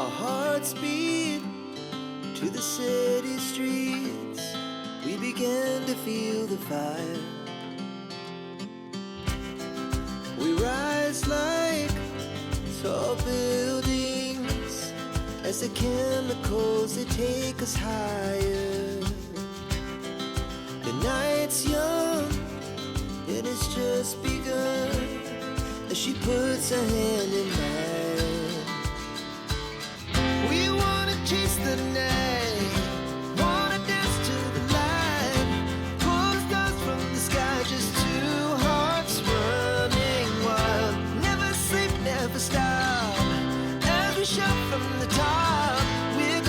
Our hearts beat to the city streets. We began to feel the fire. We rise like tall buildings as the chemicals, they take us higher. The night's young, it has just begun, as she puts her hand in mine. We wanna chase the night, wanna dance to the light, pull the stars from the sky, just two hearts running wild. Never sleep, never stop, as we shout from the top. We're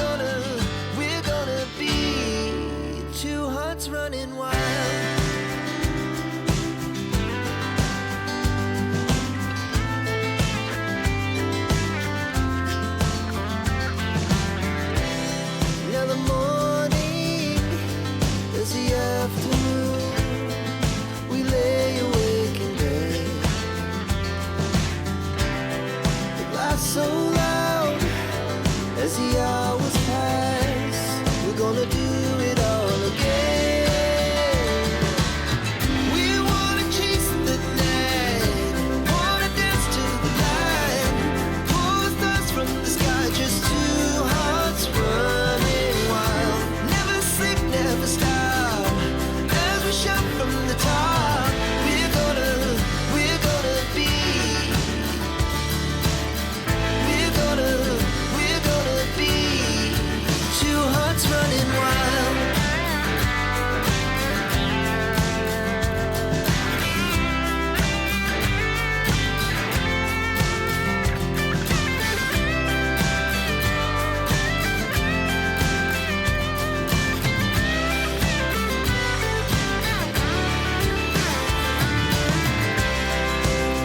gonna be two hearts running wild. So loud as the hours pass, we're gonna do it all again. We wanna chase the night, wanna dance to the light, pull the stars from the sky, just two hearts running wild. Never sleep, never stop, as we shout from the top. We're gonna be running wild.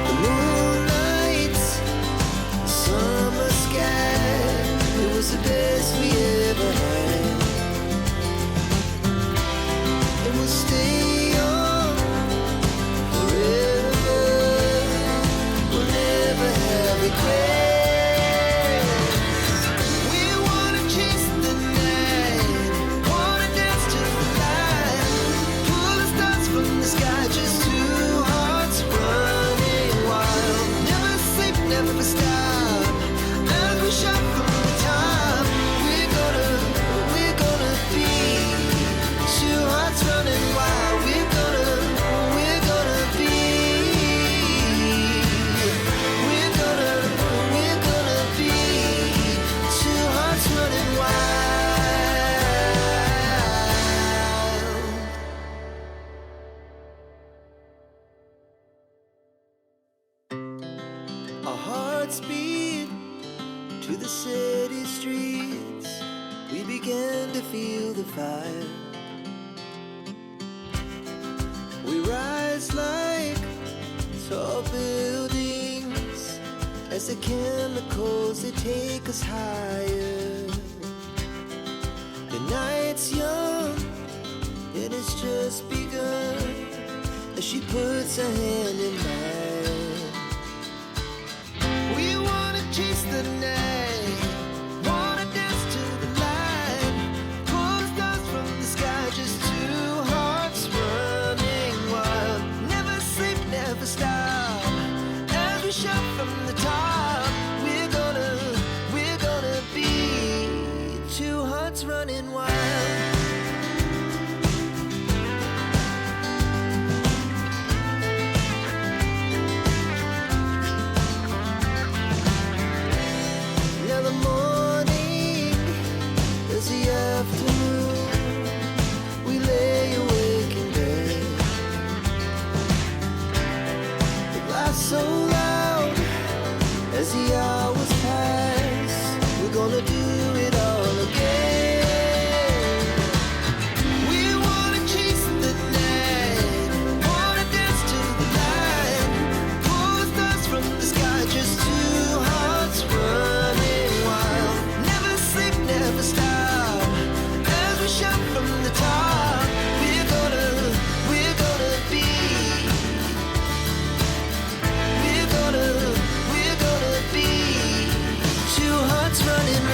The moonlight, summer sky, it was the best we ever had. We'll stay young forever. We'll never have regrets. We wanna chase the night, wanna dance to the light, pull the stars from the sky, just two hearts running wild. Never sleep, never stop, as we shout from the top. We're gonna be two hearts running wild. We're gonna be two hearts running wild. Our hearts beat to the city streets. We began to feel the fire. We rise like tall buildings as the chemicals, they take us higher. The night's young, it has just begun, as she puts her hand in mine. We wanna chase the night, wanna dance to the light, pull the stars from the sky, just two hearts running wild. Never sleep, never stop, as we shout from the top. We're gonna be two hearts running wild. Now the morning is the afternoon. We lay awake in bed. The glass so loud as the hours pass. We're gonna do it all again. We wanna chase the night, wanna dance to the light, pull the stars from the sky, just two hearts running wild. Never sleep, never stop, as we shout from the top. We're gonna be two hearts running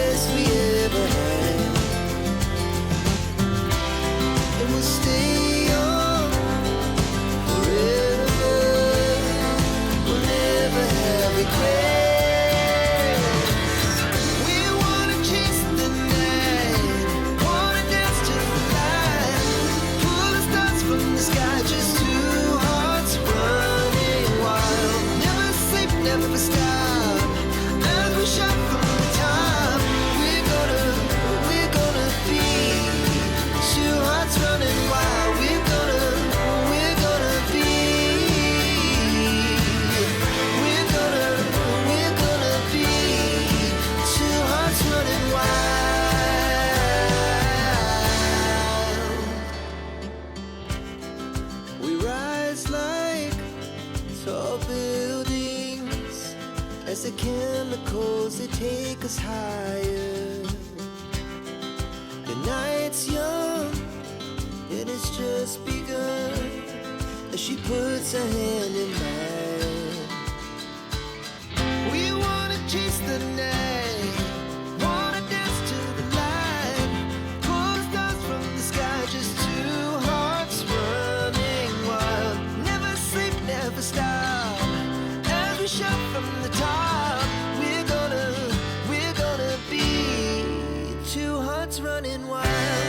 best we ever had. And we'll stay young forever. We'll never have regrets. We wanna chase the night, wanna dance to the light, pull the stars from the sky, just two hearts running wild. Never sleep, never stop, as we shout from the top. We're gonna be two hearts running wild. We're gonna be. We're gonna be two hearts running wild. We rise like tall buildings as the chemicals they take us higher. The night's young and it's just begun as she puts her hand in mine. We wanna chase the night, wanna dance to the light, pull the stars from the sky, just two hearts running wild. Never sleep, never stop, as we shout from the top. We're gonna be two hearts running wild.